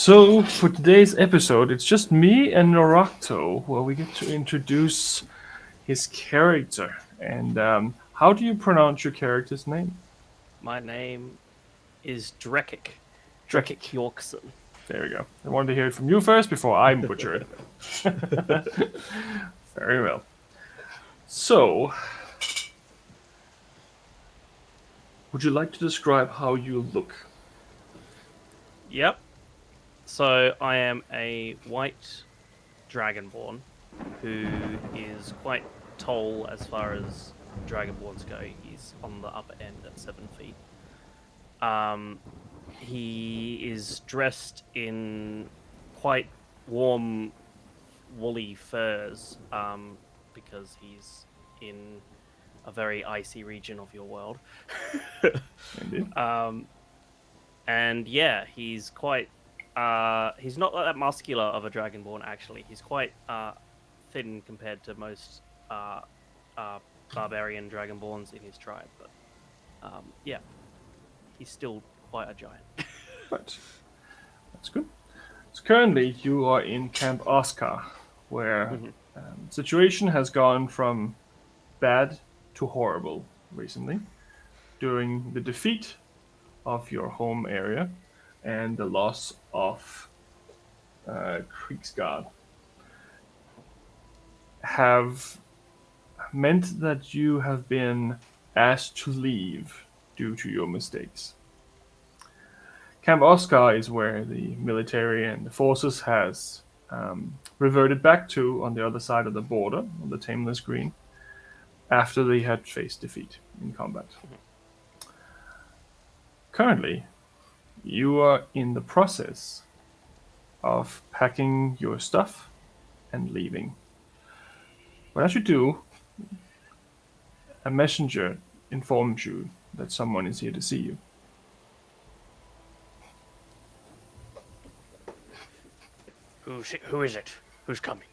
So, for today's episode, it's just me and Noracto, where we get to introduce his character. And how do you pronounce your character's name? My name is Dreccik. Dreccik Dreccik. Yorkson. There we go. I wanted to hear it from you first before I butcher it. Very well. So, would you like to describe how you look? Yep. So I am a white dragonborn who is quite tall as far as dragonborns go. He's on the upper end at 7 feet. Um, he is dressed in quite warm, woolly furs because he's in a very icy region of your world. Indeed. And yeah, he's quite. He's not that muscular of a dragonborn. Actually, he's quite thin compared to most barbarian dragonborns in his tribe. But yeah, he's still quite a giant. Right. That's good. So currently, you are in Camp Oscar, where Mhm. situation has gone from bad to horrible recently during the defeat of your home area and the loss of Kriegsguard have meant that you have been asked to leave due to your mistakes. Camp Oscar is where the military and the forces has reverted back to on the other side of the border on the Tameless Green after they had faced defeat in combat. Currently, you are in the process of packing your stuff and leaving. But as you do, a messenger informs you that someone is here to see you. Who is it? Who's coming?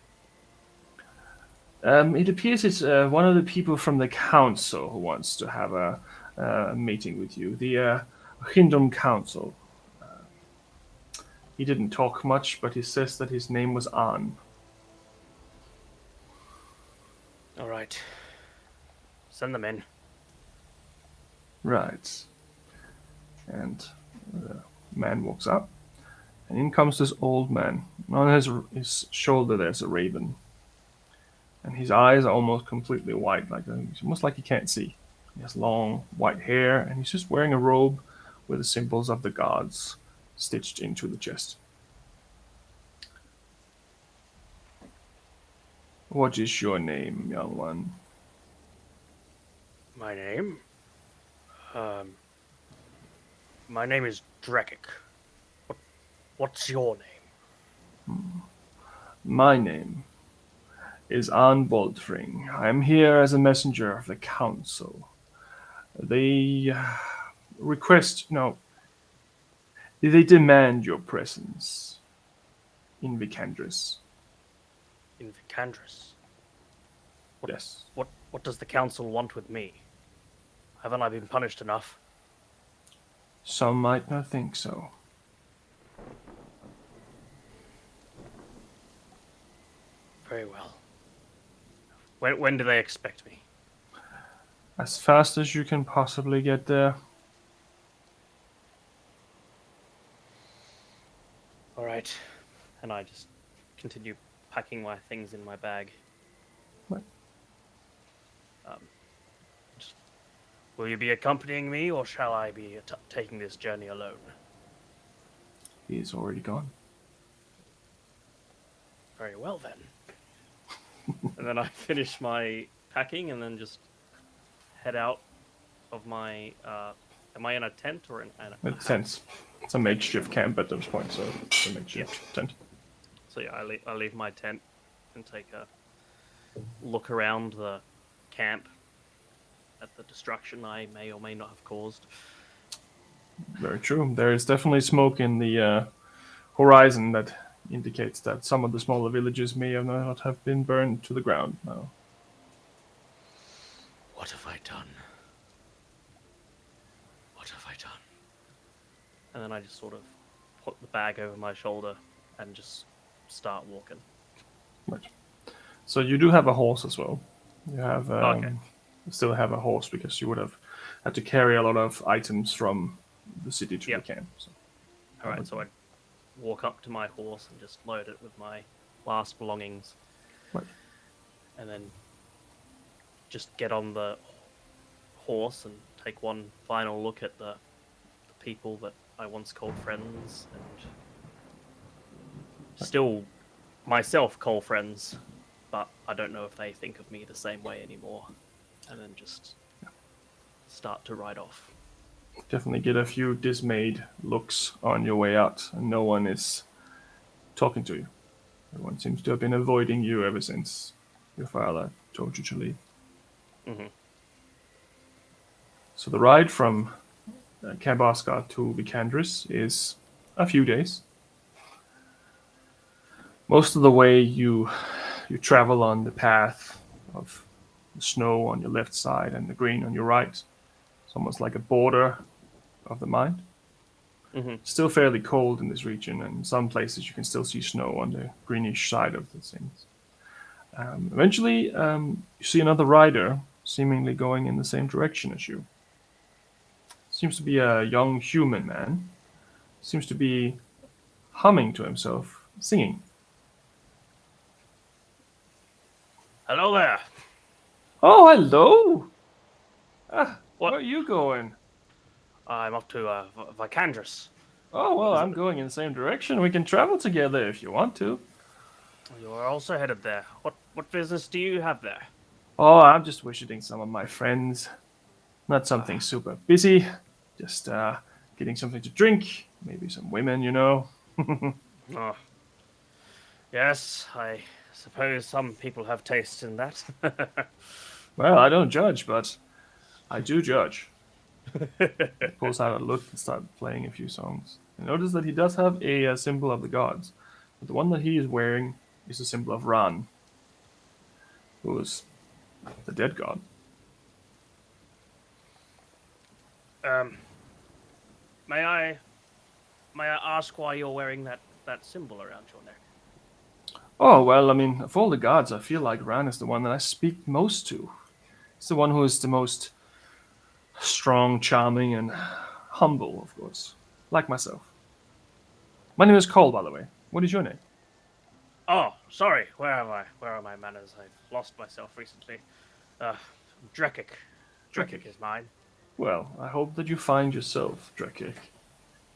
It appears it's one of the people from the council who wants to have a meeting with you. The Kingdom Council. He didn't talk much, but he says that his name was An. All right, send them in. Right. And the man walks up, and in comes this old man. On his shoulder there's a raven, and his eyes are almost completely white, it's almost like he can't see. He has long white hair, and he's just wearing a robe with the symbols of the gods stitched into the chest. What is your name, young one? My name? Um, my name is Dreccik. What's your name? My name is An Boldfring. I am here as a messenger of the council. They request, no, they demand your presence in Vicandris. In Vicandris. Yes. What does the council want with me? Haven't I been punished enough? Some might not think so. Very well. When do they expect me? As fast as you can possibly get there. All right. And I just continue packing my things in my bag. What? Just, will you be accompanying me, or shall I be taking this journey alone? He is already gone. Very well then. And then I finish my packing, and then just head out of my. Am I in a tent or in a It tents. It's a makeshift camp at this point, so it's a makeshift tent. So yeah, I leave my tent and take a look around the camp at the destruction I may or may not have caused. Very true. There is definitely smoke in the horizon that indicates that some of the smaller villages may or not have been burned to the ground now. What have I done? What have I done? And then I just sort of put the bag over my shoulder and just start walking. Right. So you do have a horse as well. You have Okay. still have a horse because you would have had to carry a lot of items from the city to the Yep. camp. So All that right. would So I walk up to my horse and just load it with my last belongings, right. and then just get on the horse and take one final look at the people that I once called friends and still myself call friends, but I don't know if they think of me the same way anymore. And then just start to ride off. Definitely get a few dismayed looks on your way out, and no one is talking to you. Everyone seems to have been avoiding you ever since your father told you to leave. Hmm. So the ride from Camp Oscar to Vicandris is a few days. Most of the way you travel on the path of the snow on your left side and the green on your right. It's almost like a border of the mine. Hmm. Still fairly cold in this region, and in some places you can still see snow on the greenish side of the things. Eventually, you see another rider seemingly going in the same direction as you. Seems to be a young human man. Seems to be humming to himself, singing. Hello there. Oh, hello! Ah, What? where are you going? I'm up to Vicandris. Oh, well, Is I'm it? going in the same direction. We can travel together if you want to. You are also headed there. What business do you have there? Oh, I'm just visiting some of my friends. Not something Ah, super busy. Just getting something to drink. Maybe some women, you know. oh, yes. I suppose some people have taste in that. Well, I don't judge, but I do judge. He pulls out a lute and starts playing a few songs. And notice that he does have a symbol of the gods. But the one that he is wearing is a symbol of Ran, who is the dead god. um, may I may I ask why you're wearing that symbol around your neck? Oh, well, I mean, of all the gods, I feel like Ran is the one that I speak most to. He's the one who is the most strong, charming, and humble, of course. Like myself. My name is Cole, by the way. What is your name? Oh, sorry. Where am I? Where are my manners? I've lost myself recently. Uh, Dreccik. Dreccik Dreccik. is mine. Well, I hope that you find yourself, Dreccik,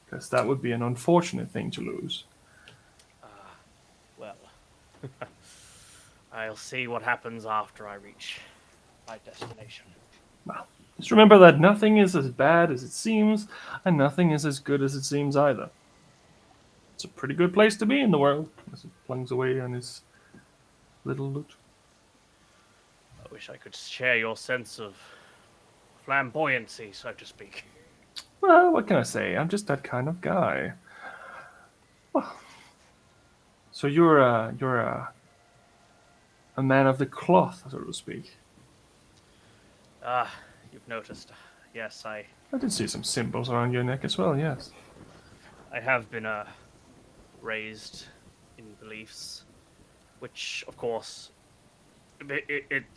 because that would be an unfortunate thing to lose. Well, I'll see what happens after I reach my destination. Well, just remember that nothing is as bad as it seems, and nothing is as good as it seems either. It's a pretty good place to be in the world, as he plunks away on his little lute. I wish I could share your sense of flamboyancy, so to speak. Well, what can I say? I'm just that kind of guy. So you're a man of the cloth, so to speak. Ah, you've noticed. Yes, I did see some symbols around your neck as well. Yes. I have been raised in beliefs, which, of course,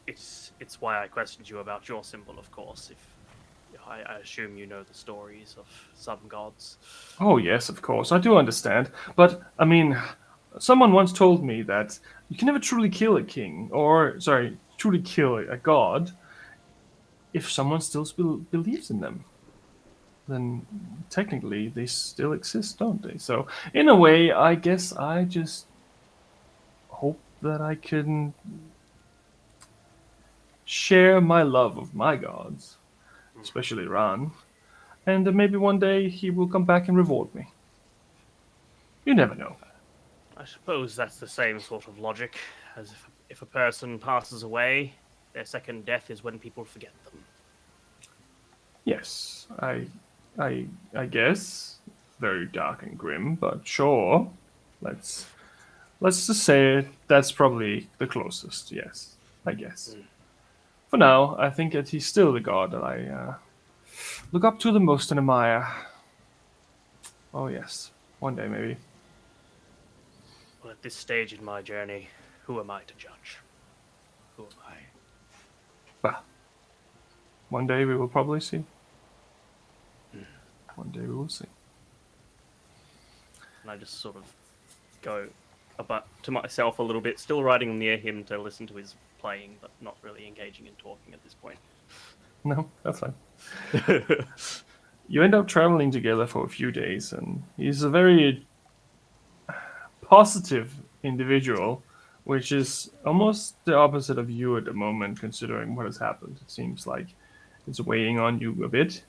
it's why I questioned you about your symbol. Of course, if I assume you know the stories of some gods. Oh yes, of course. I do understand. But I mean, someone once told me that you can never truly kill a king, or sorry, truly kill a god, if someone still believes in them. Then technically they still exist, don't they? So in a way, I guess I just hope that I can share my love of my gods, especially Ran, and maybe one day he will come back and reward me. You never know. I suppose that's the same sort of logic as if a person passes away, their second death is when people forget them. Yes, I guess very dark and grim, but sure. Let's let's just say that's probably the closest. Yes, I guess. Mm. For now, I think that he's still the god that I look up to the most and admire. Oh yes. One day, maybe. Well, at this stage in my journey, who am I to judge? Who am I? Well, one day we will probably see. Hmm. One day we will see. And I just sort of go about to myself a little bit, still riding near him to listen to his playing, but not really engaging in talking at this point. No, that's fine. You end up traveling together for a few days, and he's a very positive individual, which is almost the opposite of you at the moment, considering what has happened. It seems like it's weighing on you a bit.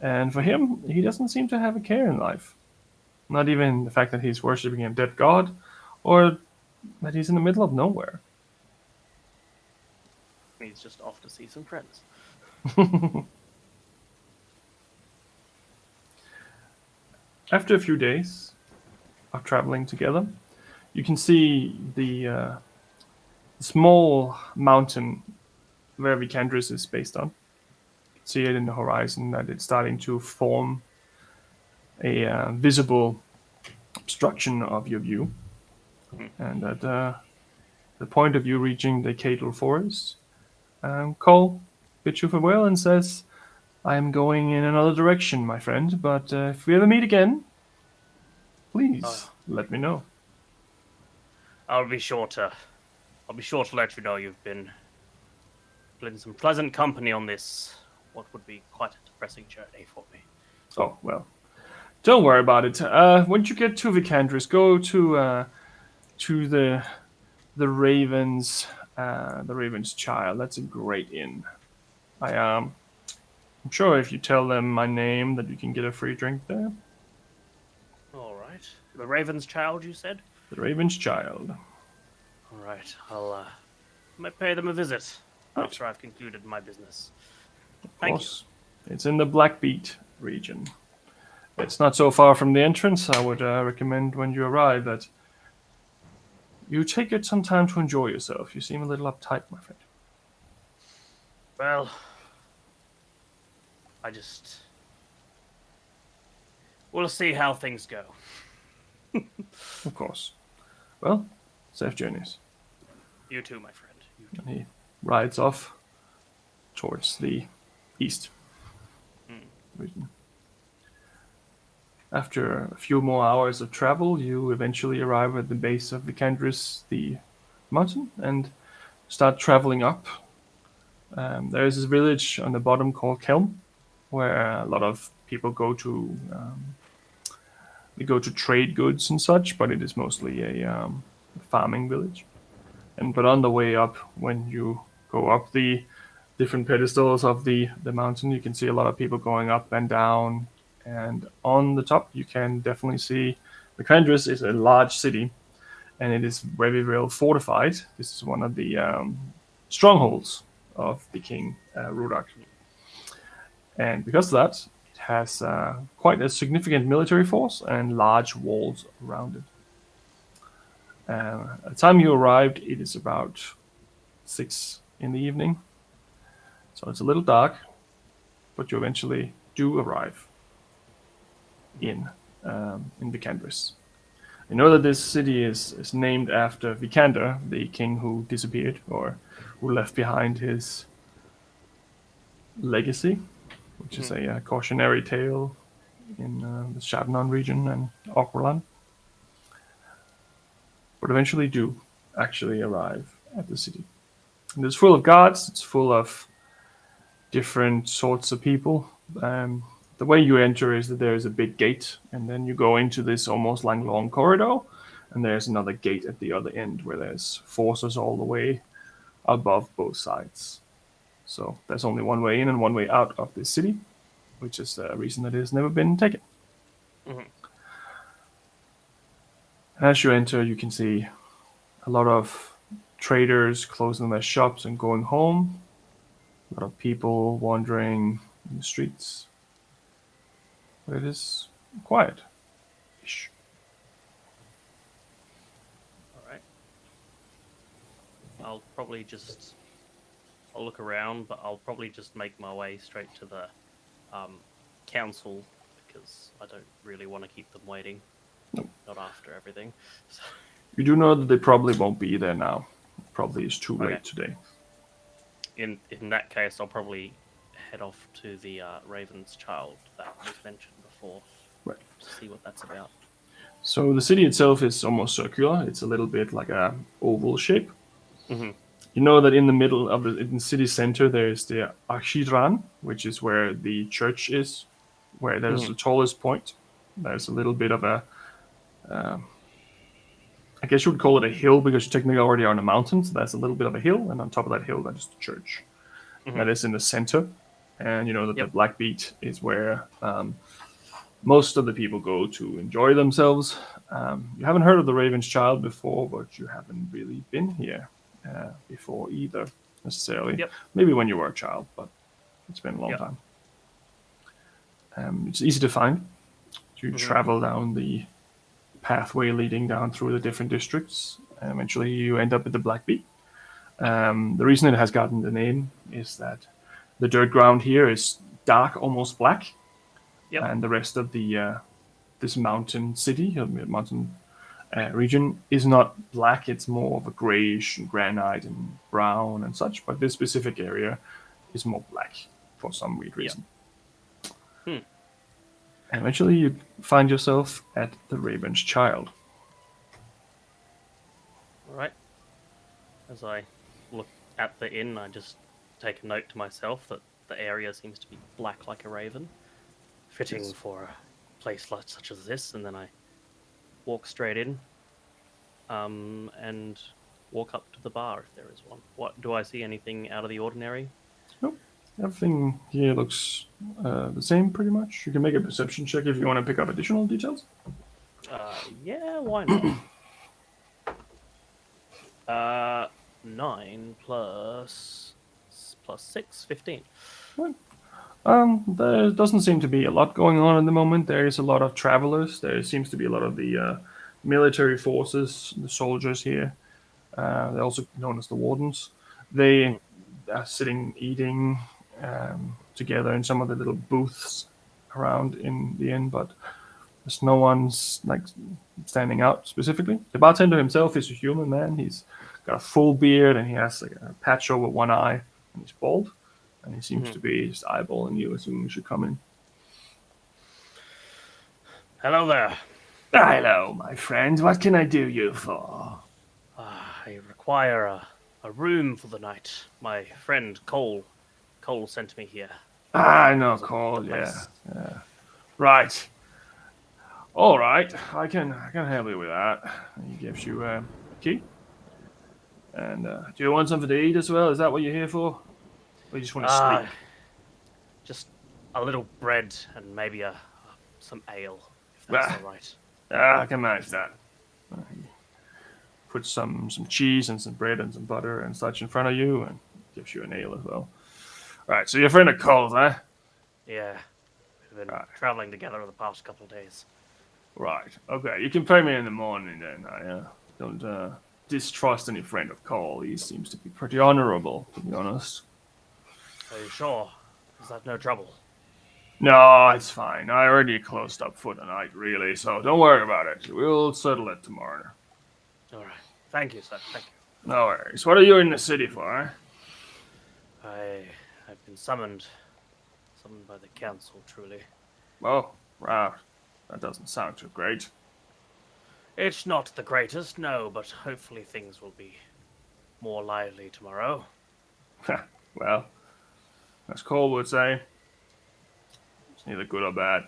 And for him, he doesn't seem to have a care in life. Not even the fact that he's worshipping a dead god, or that he's in the middle of nowhere. He's just off to see some friends. After a few days of traveling together, you can see the small mountain where Vicandris is based on. You can see it in the horizon that it's starting to form a visible obstruction of your view. Hmm. And at the point of you reaching the Cadal Forest, Cole bids you farewell and says, I am going in another direction, my friend, but if we ever meet again, please Oh, let me know. I'll be sure to. I'll be sure to let you know you've been in some pleasant company on this. What would be quite a depressing journey for me. Oh, well, don't worry about it. Once you get to Vicandris, go to the Raven's Child. That's a great inn. I'm sure if you tell them my name that you can get a free drink there. All right. The Raven's Child, you said? The Raven's Child. All right. I'll might pay them a visit Right. after I've concluded my business. Of Thank course. It's in the Blackbeat region. It's not so far from the entrance. I would recommend when you arrive that you take it some time to enjoy yourself. You seem a little uptight, my friend. you. Well, I just. We'll see how things go. Of course. Well, safe journeys. You too, my friend. You too. And he rides off towards the east Mm. region. After a few more hours of travel, you eventually arrive at the base of Vicandris, the mountain, and start traveling up. There is this village on the bottom called Kelm, where a lot of people go to. They go to trade goods and such, but it is mostly a farming village. But on the way up, when you go up the different pedestals of the mountain, you can see a lot of people going up and down. And on the top, you can definitely see Vicandris is a large city, and it is very well fortified. This is one of the strongholds of the king Rudak. And because of that, it has quite a significant military force and large walls around it. At the time you arrived, it is about 6 in the evening, so it's a little dark, but you eventually do arrive in Vicandris. You know that this city is named after Vikander, the king who disappeared or who left behind his legacy, which is a cautionary tale in the Shabnon region and Ogg-Rolan. But eventually do actually arrive at the city. And it's full of guards, it's full of different sorts of people. The way you enter is that there is a big gate, and then you go into this almost like long corridor, and there's another gate at the other end where there's forces all the way above both sides. So there's only one way in and one way out of this city, which is the reason that it has never been taken. Mhm. As you enter, you can see a lot of traders closing their shops and going home, a lot of people wandering in the streets. But it is quiet-ish. All right. I'll probably just. I'll look around, but I'll probably just make my way straight to the council because I don't really want to keep them waiting. Nope. not after everything. So, You do know that they probably won't be there now. Probably is too okay. late today. In that case, I'll probably head off to the Raven's Child that was mentioned before Right. to see what that's about. So the city itself is almost circular. It's a little bit like a oval shape. Hmm. You know that in the middle of the in city center there is the Ogg-Rolan, which is where the church is, where there's Hmm. the tallest point. There's a little bit of a, I guess you would call it a hill because you technically already are on a mountain. So that's a little bit of a hill, and on top of that hill, that is the church. Hmm. That is in the center, and you know that the Yep. Black Beat is where most of the people go to enjoy themselves. You haven't heard of the Raven's Child before, but you haven't really been here before either, necessarily. Yep. Maybe when you were a child, but it's been a long Yep. time. It's easy to find. You Hmm. travel down the pathway leading down through the different districts, and eventually you end up at the Black Beat. The reason it has gotten the name is that the dirt ground here is dark, almost black, Yep. and the rest of the this mountain city, mountain region, is not black. It's more of a grayish and granite and brown and such. But this specific area is more black for some weird Yep. reason. Hmm. And eventually, you find yourself at the Raven's Child. All right. As I look at the inn, I just take a note to myself that the area seems to be black like a raven, fitting Yes. for a place like such as this. And then I walk straight in, and walk up to the bar if there is one. What do I see? Anything out of the ordinary? Nope. Everything here looks the same, pretty much. You can make a perception check if you want to pick up additional details. Yeah, why not? 9 plus 6, 15. Right. There doesn't seem to be a lot going on at the moment. There is a lot of travelers. There seems to be a lot of the military forces, the soldiers here. They're also known as the wardens. They Mhm. are sitting, eating together in some of the little booths around in the inn, but there's no one's like standing out specifically. The bartender himself is a human man. He's got a full beard and he has like a patch over one eye and he's bald. And he seems Mhm. to be just eyeballing you, assuming you should come in. Hello there. Hello, my friend. What can I do you for? I require a room for the night. My friend Cole sent me here. I know, Knows of the Cole. Yeah. place. Right. All right. I can help you with that. He gives you a key. And do you want something to eat as well? Is that what you're here for? Or you just want to Uh, sleep? just a little bread and maybe some ale, if that's Ah, all right. I can manage that. He puts some cheese and some bread and some butter and such in front of you, and gives you an ale as well. Right. So you're a friend of Cole's, huh? Yeah, we've been Right. traveling together the past couple of days. Right. Okay. You can pay me in the morning then. I don't distrust any friend of Cole. He seems to be pretty honorable, to be honest. Are you sure? Is that no trouble? No, it's fine. I already closed up for the night, really, so don't worry about it. We'll settle it tomorrow. All right. Thank you, sir. Thank No worries. What are you in the city for, eh? you. I've been summoned by the council. Truly, Oh, wow. That doesn't sound too great. it's not the greatest, no, but hopefully things will be more lively tomorrow. Well, as Cole would say, it's neither good or bad.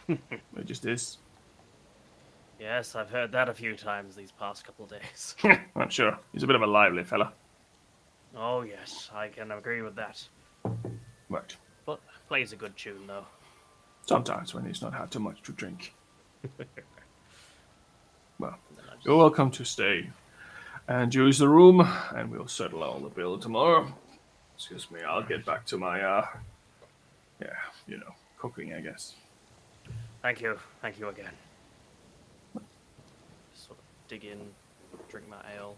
It just is. Yes, I've heard that a few times these past couple of days. I'm sure. He's a bit of a lively fella. Oh yes, I can agree with that. Right. But plays a good tune though. Sometimes when he's not had too much to drink. Well, And then I you're just welcome to stay and use the room, and we'll settle all the bill tomorrow. Excuse me, I'll all right. get back to my, yeah, cooking, I guess. Thank you again. Sort of dig in, drink my ale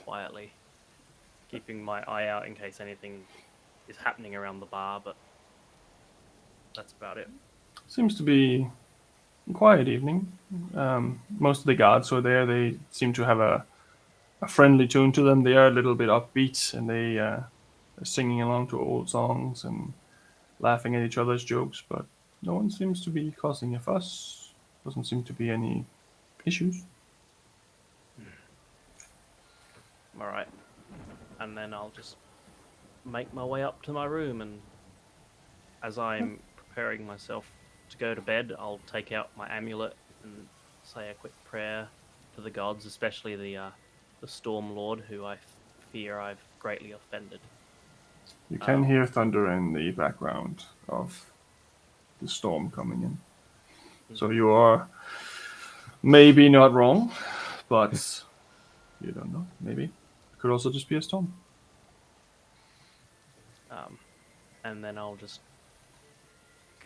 quietly, keeping my eye out in case anything is happening around the bar. But that's about it. Seems to be Quiet evening. Most of the guards are there. They seem to have a friendly tune to them. They are a little bit upbeat, and they're singing along to old songs and laughing at each other's jokes. But no one seems to be causing a fuss. Doesn't seem to be any issues. All right, and then I'll just make my way up to my room, and as I'm preparing myself to go to bed, I'll take out my amulet and say a quick prayer to the gods, especially the Storm Lord, who I fear I've greatly offended. You can Um, hear thunder in the background of the storm coming in. So you are maybe not wrong, but you don't know. Maybe it could also just be a storm. um, and then I'll just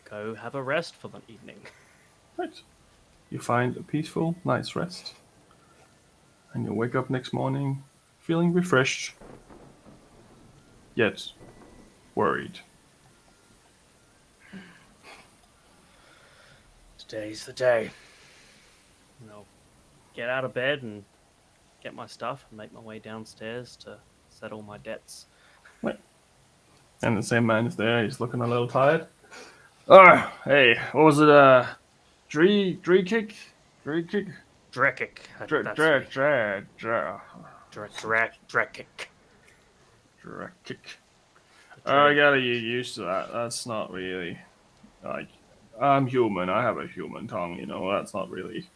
go have a rest for the evening. Right. You find a peaceful night's rest, and you wake up next morning feeling refreshed, yet worried. Today's the day. And I'll get out of bed and get my stuff and make my way downstairs to settle my debts. Right. And the same man is there. He's looking a little tired. Oh, hey, what was it? Dreccik, Dreccik, Dreccik, that's me. Dreccik. Dreccik. The I dread. gotta get used to that. That's not really like I'm human. I have a human tongue. That's not really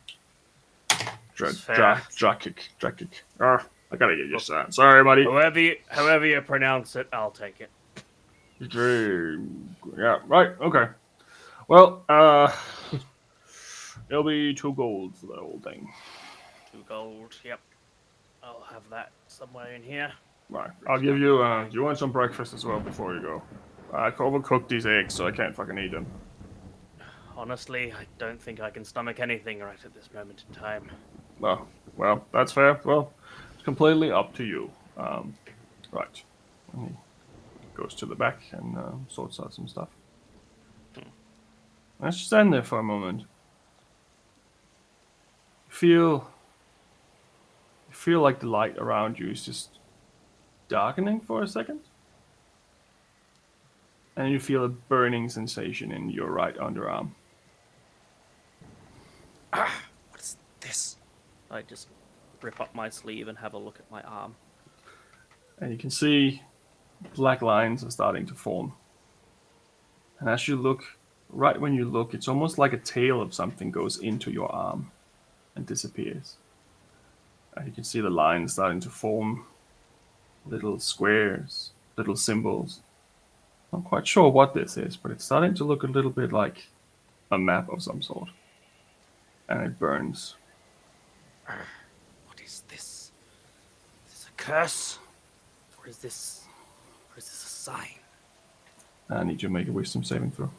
It's fair. Dreccik. I gotta get used to that. Sorry, buddy. However you pronounce it, I'll take it. Yeah, right. Okay. Well, it'll be 2 gold for the whole thing. 2 gold. Yep. I'll have that somewhere in here. Right. I'll Written give up you. in my. Do you want some breakfast as well before you go? I overcooked these eggs, so I can't fucking eat them. Honestly, I don't think I can stomach anything right at this moment in time. Well, that's fair. Well, it's completely up to you. Right. And he goes to the back and sorts out some stuff. Let's just stand there for a moment. Feel you feel like the light around you is just darkening for a second, and you feel a burning sensation in your right underarm. What is this? I just rip up my sleeve and have a look at my arm. And you can see black lines are starting to form. And as you look, right when you look, it's almost like a tail of something goes into your arm and disappears. And you can see the lines starting to form, little squares, little symbols. Not quite sure what this is, but it's starting to look a little bit like a map of some sort. And it burns. What is this? Is this a curse? Or is this a sign? I need you to make a wisdom saving throw.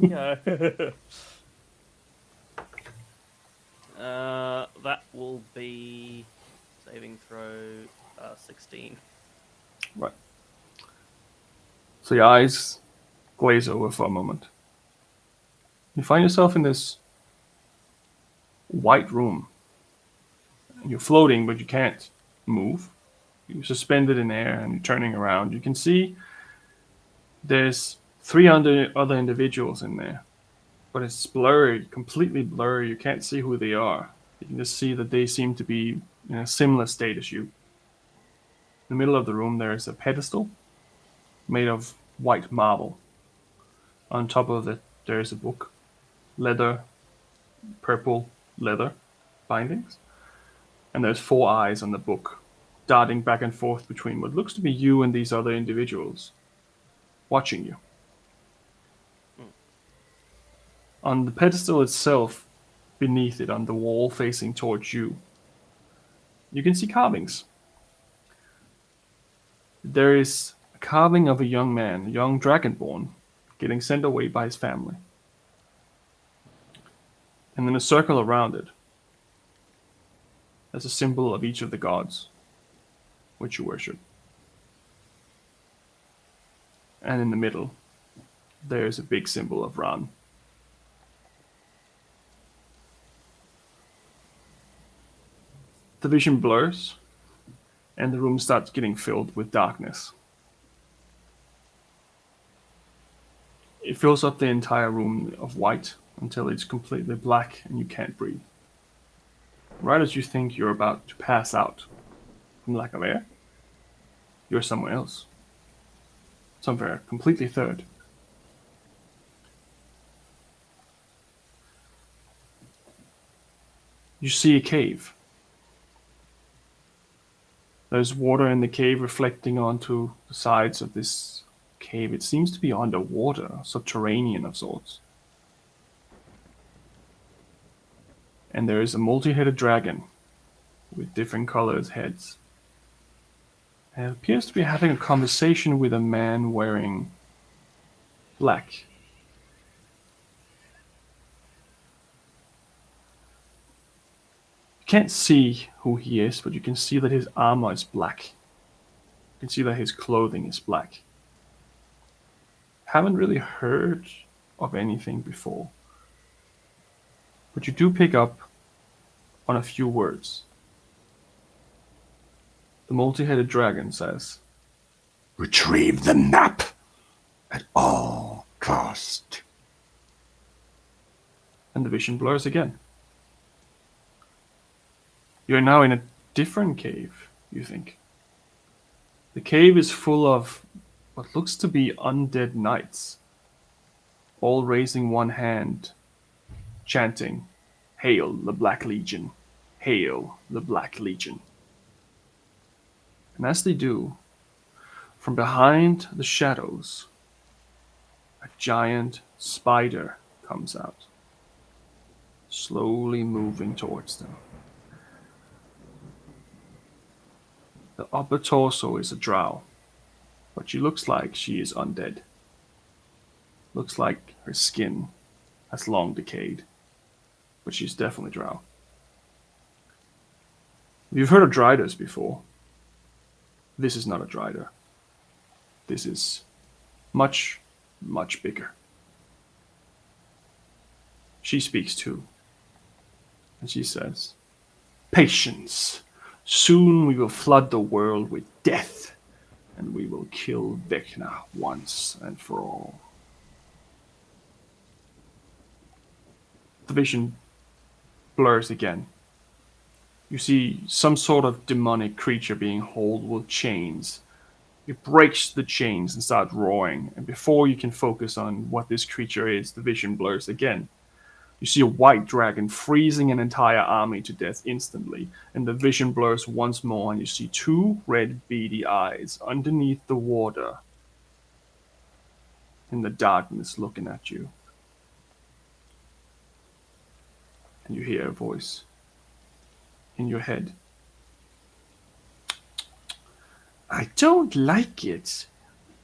Yeah. That will be saving throw 16. Right. So your eyes glaze over for a moment. You find yourself in this white room. You're floating, but you can't move. You're suspended in air and you're turning around. You can see there's 300 other individuals in there, but it's blurry, completely blurry. You can't see who they are. You can just see that they seem to be in a similar state as you. In the middle of the room, there is a pedestal made of white marble. On top of it, there is a book, leather, purple leather bindings, and there's 4 eyes on the book, darting back and forth between what looks to be you and these other individuals, watching you. On the pedestal itself, beneath it, on the wall facing towards you, you can see carvings. There is a carving of a young man, a young dragonborn, getting sent away by his family. And then a circle around it. There's a symbol of each of the gods which you worship. And in the middle, there's a big symbol of Ran. The vision blurs, and the room starts getting filled with darkness. It fills up the entire room of white until it's completely black and you can't breathe. Right as you think you're about to pass out from lack of air, you're somewhere else. Somewhere completely third. You see a cave. There's water in the cave reflecting onto the sides of this cave. It seems to be underwater, subterranean of sorts. And there is a multi-headed dragon with different colored heads. And it appears to be having a conversation with a man wearing black. You can't see who he is, but you can see that his armor is black. You can see that his clothing is black. Haven't really heard of anything before. But you do pick up on a few words. The multi-headed dragon says, Retrieve the map at all cost. and the vision blurs again. You're now in a different cave, you think. The cave is full of what looks to be undead knights, all raising one hand, chanting, Hail the Black Legion! Hail the Black Legion! And as they do, from behind the shadows, a giant spider comes out, slowly moving towards them. The upper torso is a drow, but she looks like she is undead. Looks like her skin has long decayed, but she's definitely drow. You've heard of driders before. This is not a drider. This is much, much bigger. She speaks too, and she says, Patience! Soon we will flood the world with death, and we will kill Vecna once and for all. The vision blurs again. You see some sort of demonic creature being held with chains. It breaks the chains and starts roaring, and before you can focus on what this creature is, the vision blurs again. You see a white dragon freezing an entire army to death instantly, and the vision blurs once more, and you see two red beady eyes underneath the water in the darkness looking at you. And you hear a voice in your head. I don't like it.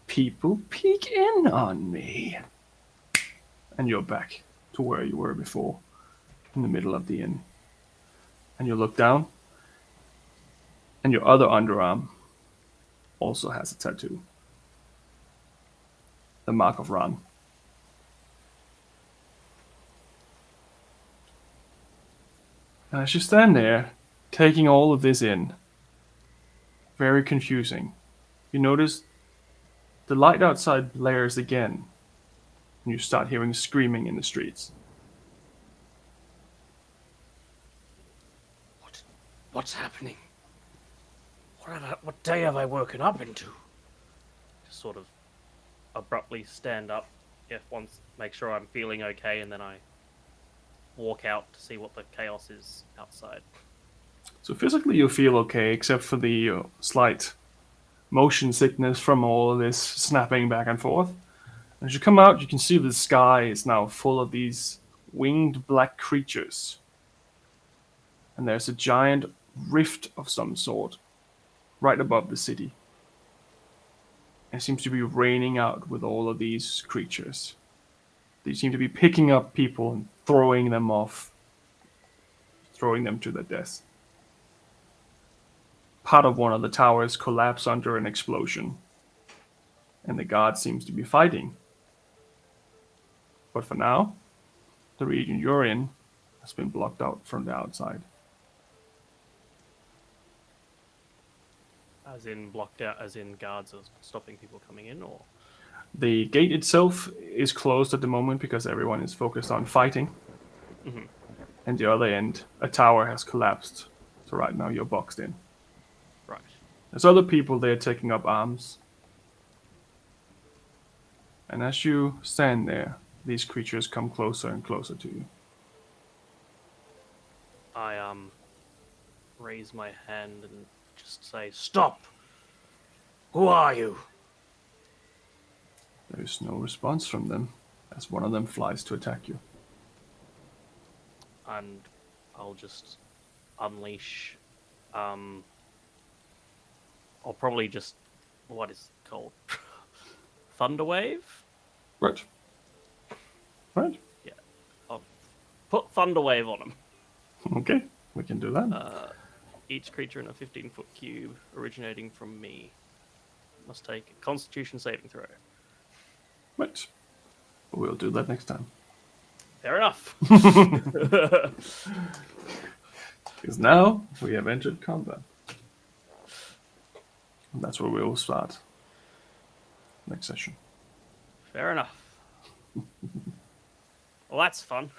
People peek in on me. And you're back to where you were before, in the middle of the inn. And you look down, and your other underarm also has a tattoo. The mark of Ran. And as you stand there, taking all of this in, very confusing, you notice the light outside blares again, and you start hearing screaming in the streets. What's happening? What day have I woken up into? Just sort of abruptly stand up, once make sure I'm feeling okay, and then I walk out to see what the chaos is outside. So physically you feel okay, except for the slight motion sickness from all of this snapping back and forth. As you come out, you can see the sky is now full of these winged black creatures. And there's a giant rift of some sort right above the city. And it seems to be raining out with all of these creatures. They seem to be picking up people and throwing them off, throwing them to their death. Part of one of the towers collapsed under an explosion, and the guard seems to be fighting. But for now, the region you're in has been blocked out from the outside. As in blocked out, as in guards are stopping people coming in, or The gate itself is closed at the moment because everyone is focused on fighting. Mhm. And the other end, a tower has collapsed. So right now you're boxed in. right? There's other people there taking up arms. And as you stand there, these creatures come closer and closer to you. I raise my hand and just say, "Stop! Who are you?" There is no response from them as one of them flies to attack you. And I'll just unleash. I'll probably just what is it called Thunderwave. Right. Right. Yeah, I'll put Thunderwave on them. Okay. We can do that. Each creature in a 15-foot cube originating from me must take a Constitution saving throw. Right. We'll do that next time. Fair enough. Because now we have entered combat. And that's where we will start next session. Fair enough. Well, that's fun.